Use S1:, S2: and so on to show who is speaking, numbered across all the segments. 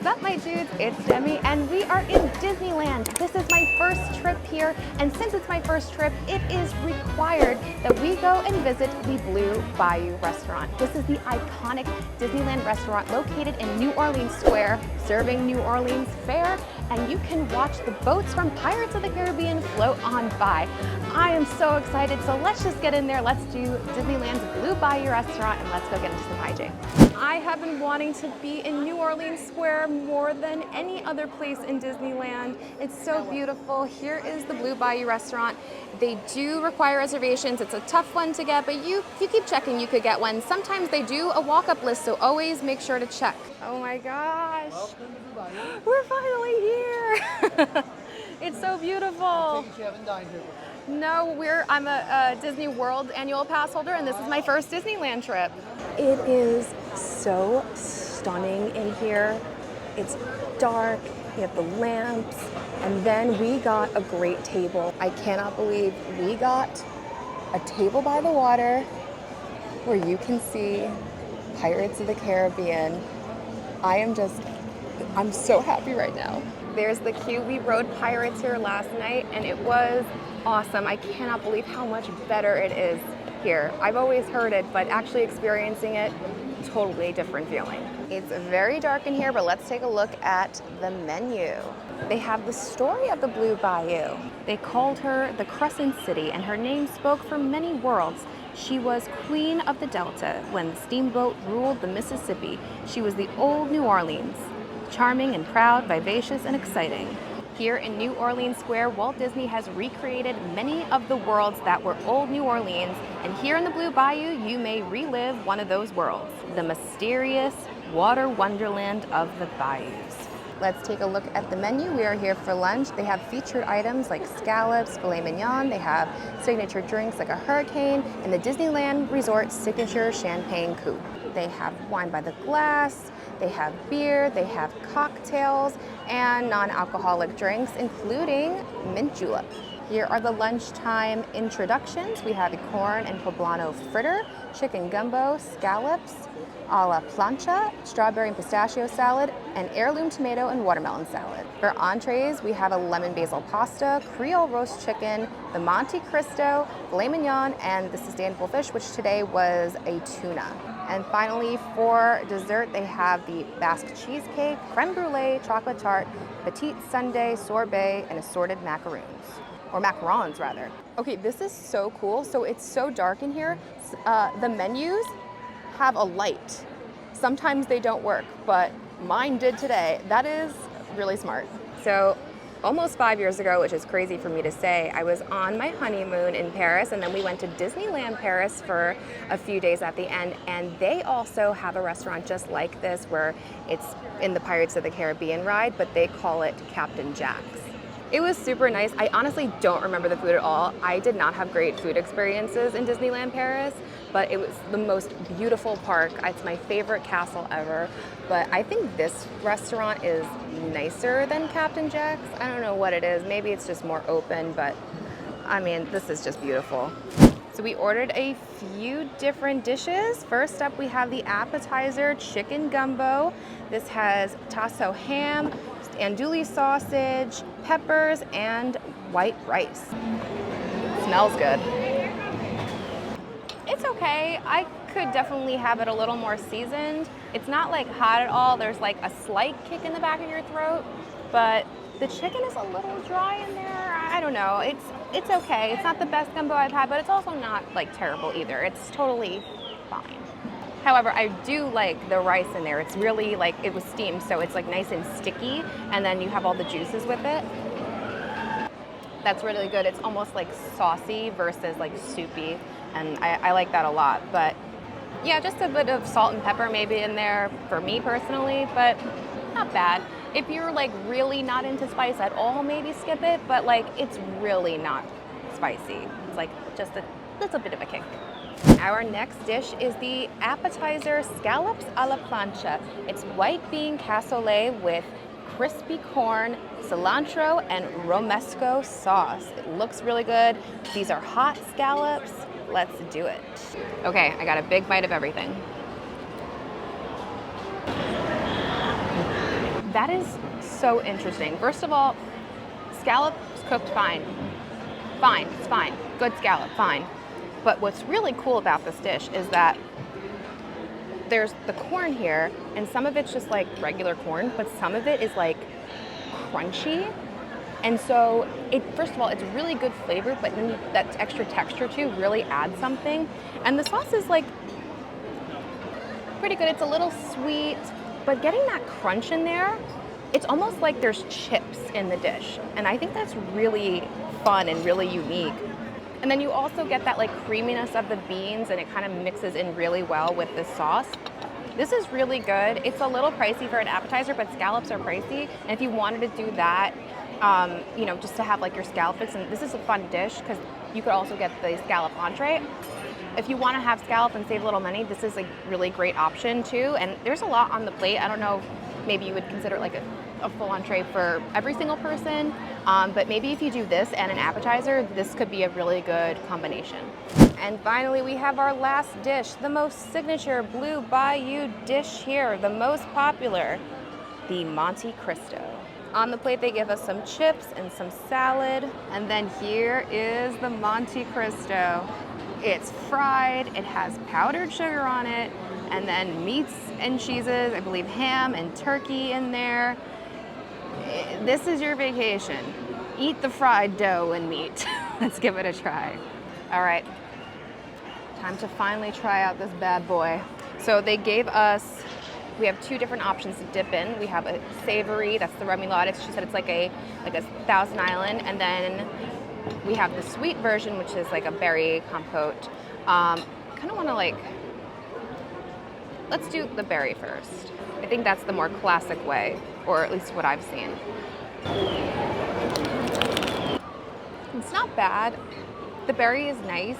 S1: What's up, my dudes? It's Demi, and we are in Disneyland. This is my first trip here, and since it's my first trip, it is required that we go and visit the Blue Bayou Restaurant. This is the iconic Disneyland restaurant located in New Orleans Square, serving New Orleans fare, and you can watch the boats from Pirates of the Caribbean float on by. I am so excited, so let's just get in there. Let's do Disneyland's Blue Bayou Restaurant, and let's go get into some hijinks. I have been wanting to be in New Orleans Square more than any other place in Disneyland. It's so beautiful. Here is the Blue Bayou Restaurant. They do require reservations. It's a tough one to get, but if you keep checking, you could get one. Sometimes they do a walk-up list, so always make sure to check. Oh my gosh. We're finally here. It's so beautiful.
S2: You haven't dined here before.
S1: No, I'm a Disney World annual pass holder, and this is my first Disneyland trip. It is so stunning in here. It's dark, we have the lamps, and then we got a great table. I cannot believe we got a table by the water where you can see Pirates of the Caribbean. I'm so happy right now. There's the queue. We rode Pirates here last night, and it was awesome. I cannot believe how much better it is here. I've always heard it, but actually experiencing it, totally different feeling. It's very dark in here, but let's take a look at the menu. They have the story of the Blue Bayou. They called her the Crescent City, and her name spoke for many worlds. She was Queen of the Delta when the steamboat ruled the Mississippi. She was the old New Orleans, charming and proud, vivacious and exciting. Here in New Orleans Square, Walt Disney has recreated many of the worlds that were old New Orleans, and here in the Blue Bayou, you may relive one of those worlds, the mysterious water wonderland of the bayous. Let's take a look at the menu. We are here for lunch. They have featured items like scallops, filet mignon. They have signature drinks like a hurricane, and the Disneyland Resort signature champagne coupe. They have wine by the glass, they have beer, they have cocktails, and non-alcoholic drinks, including mint julep. Here are the lunchtime introductions. We have a corn and poblano fritter, chicken gumbo, scallops, a la plancha, strawberry and pistachio salad, and heirloom tomato and watermelon salad. For entrees, we have a lemon basil pasta, Creole roast chicken, the Monte Cristo, filet mignon, and the sustainable fish, which today was a tuna. And finally, for dessert, they have the Basque cheesecake, creme brulee, chocolate tart, petite sundae, sorbet, and assorted macaroons. Or macarons, rather. Okay, this is so cool. So it's so dark in here. The menus have a light. Sometimes they don't work, but mine did today. That is really smart. So almost 5 years ago, which is crazy for me to say, I was on my honeymoon in Paris, and then we went to Disneyland Paris for a few days at the end, and they also have a restaurant just like this where it's in the Pirates of the Caribbean ride, but they call it Captain Jack's. It was super nice. I honestly don't remember the food at all. I did not have great food experiences in Disneyland Paris, but it was the most beautiful park. It's my favorite castle ever. But I think this restaurant is nicer than Captain Jack's. I don't know what it is. Maybe it's just more open, but I mean, this is just beautiful. So we ordered a few different dishes. First up, we have the appetizer, chicken gumbo. This has tasso ham, andouille sausage, peppers, and white rice. Smells good. It's okay. I could definitely have it a little more seasoned. It's not like hot at all. There's like a slight kick in the back of your throat, but the chicken is a little dry in there. I don't know. It's okay. It's not the best gumbo I've had, but it's also not like terrible either. It's totally fine. However, I do like the rice in there. It's really like, it was steamed, so it's like nice and sticky, and then you have all the juices with it. That's really good. It's almost like saucy versus like soupy, and I like that a lot. But yeah, just a bit of salt and pepper maybe in there for me personally, but not bad. If you're like really not into spice at all, maybe skip it, but like it's really not spicy. It's like just a little bit of a kick. Our next dish is the appetizer scallops a la plancha. It's white bean cassoulet with crispy corn, cilantro, and romesco sauce. It looks really good. These are hot scallops. Let's do it. Okay, I got a big bite of everything. That is so interesting. First of all, scallops cooked fine. Fine, it's fine. Good scallop, fine. But what's really cool about this dish is that there's the corn here, and some of it's just like regular corn, but some of it is like crunchy. And so first of all, it's really good flavor, but then that extra texture too really adds something. And the sauce is like pretty good. It's a little sweet, but getting that crunch in there, it's almost like there's chips in the dish. And I think that's really fun and really unique. And then you also get that like creaminess of the beans, and it kind of mixes in really well with the sauce. This is really good. It's a little pricey for an appetizer, but scallops are pricey. And if you wanted to do that, you know, just to have like your scallop fix, and this is a fun dish because you could also get the scallop entree. If you want to have scallop and save a little money, this is a really great option too. And there's a lot on the plate. I don't know, maybe you would consider it like a full entree for every single person, but maybe if you do this and an appetizer, this could be a really good combination. And finally, we have our last dish, the most signature Blue Bayou dish here, the most popular, the Monte Cristo. On the plate, they give us some chips and some salad, and then here is the Monte Cristo. It's fried, it has powdered sugar on it, and then meats and cheeses, I believe ham and turkey in there. This is your vacation. Eat the fried dough and meat. Let's give it a try. All right, time to finally try out this bad boy. So they gave us, we have two different options to dip in. We have a savory, that's the remoulade. She said it's like a Thousand Island, and then we have the sweet version, which is like a berry compote. Kind of want to like, let's do the berry first. I think that's the more classic way, or at least what I've seen. It's not bad. The berry is nice.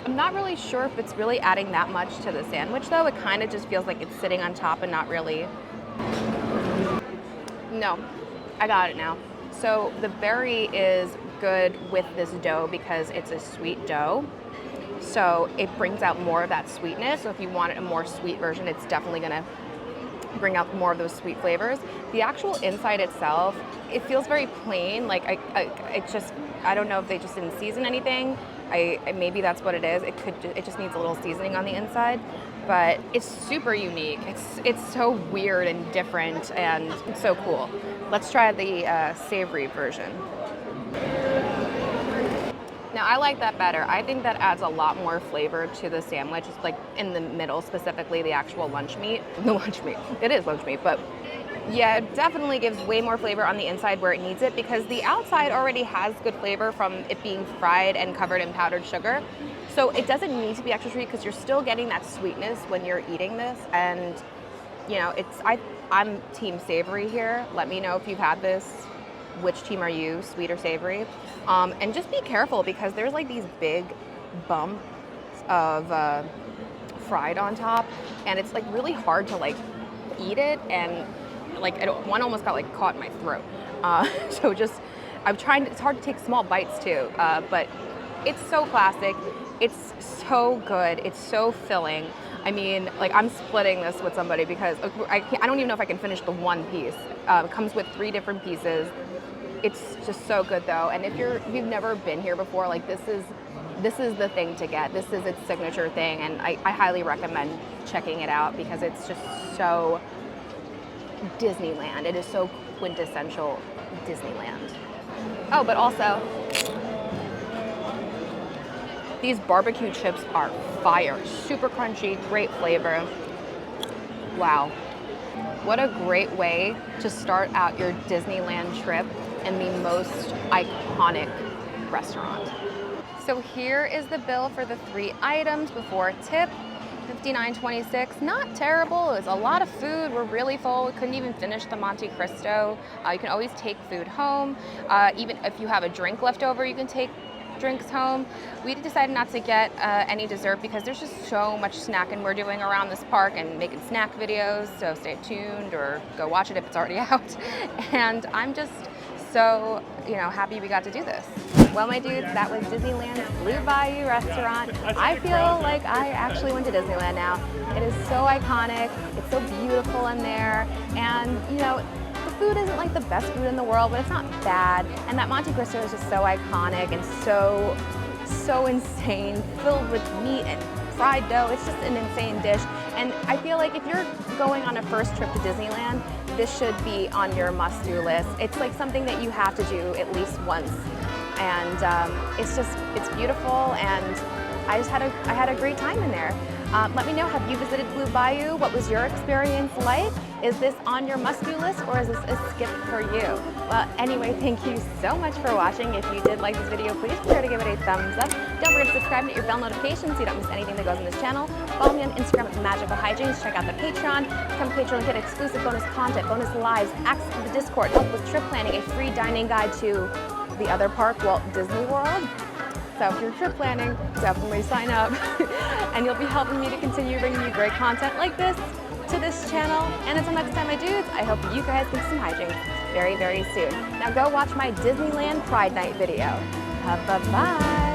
S1: I'm not really sure if it's really adding that much to the sandwich though. It kind of just feels like it's sitting on top and not really. No, I got it now. So the berry is good with this dough because it's a sweet dough. So it brings out more of that sweetness. So if you want a more sweet version, it's definitely gonna bring out more of those sweet flavors. The actual inside itself, it feels very plain. Like I don't know if they just didn't season anything. Maybe that's what it is. It just needs a little seasoning on the inside, but it's super unique. It's so weird and different, and it's so cool. Let's try the savory version. Now I like that better. I think that adds a lot more flavor to the sandwich. It's like in the middle, specifically the actual lunch meat. The lunch meat. It is lunch meat, but yeah, it definitely gives way more flavor on the inside where it needs it, because the outside already has good flavor from it being fried and covered in powdered sugar. So it doesn't need to be extra sweet because you're still getting that sweetness when you're eating this. And you know, I'm team savory here. Let me know if you've had this. Which team are you, sweet or savory? And just be careful because there's like these big bumps of fried on top, and it's like really hard to like eat it, and like one almost got like caught in my throat. So just, it's hard to take small bites too, but it's so classic. It's so good. It's so filling. I mean, like I'm splitting this with somebody because I don't even know if I can finish the one piece. It comes with 3 different pieces. It's just so good though. And if you've never been here before, like this is the thing to get. This is its signature thing, and I highly recommend checking it out because it's just so Disneyland. It is so quintessential Disneyland. Oh, but also these barbecue chips are fire. Super crunchy, great flavor. Wow. What a great way to start out your Disneyland trip in the most iconic restaurant. So here is the bill for the 3 items before tip. $59.26, not terrible. It was a lot of food. We're really full. We couldn't even finish the Monte Cristo. You can always take food home. Even if you have a drink left over, you can take drinks home. We decided not to get any dessert because there's just so much snacking we're doing around this park and making snack videos, so stay tuned or go watch it if it's already out. And I'm just so, happy we got to do this. Well, my dudes, that was Disneyland's Blue Bayou Restaurant. I feel like I actually went to Disneyland now. It is so iconic. It's so beautiful in there. And, food isn't like the best food in the world, but it's not bad. And that Monte Cristo is just so iconic and so insane, filled with meat and fried dough. It's just an insane dish. And I feel like if you're going on a first trip to Disneyland, this should be on your must-do list. It's like something that you have to do at least once. And it's beautiful, and I had a great time in there. Let me know, have you visited Blue Bayou? What was your experience like? Is this on your must-do list, or is this a skip for you? Well, anyway, thank you so much for watching. If you did like this video, please be sure to give it a thumbs up. Don't forget to subscribe and hit your bell notification so you don't miss anything that goes on this channel. Follow me on Instagram at Magical Hijinx. Check out the Patreon. Become a patron and get exclusive bonus content, bonus lives, access to the Discord, help with trip planning, a free dining guide to the other park, Walt Disney World. So if you're trip planning, definitely sign up. And you'll be helping me to continue bringing you great content like this to this channel. And until next time, my dudes, I hope you guys get some hijinks very, very soon. Now go watch my Disneyland Pride Night video. Bye-bye.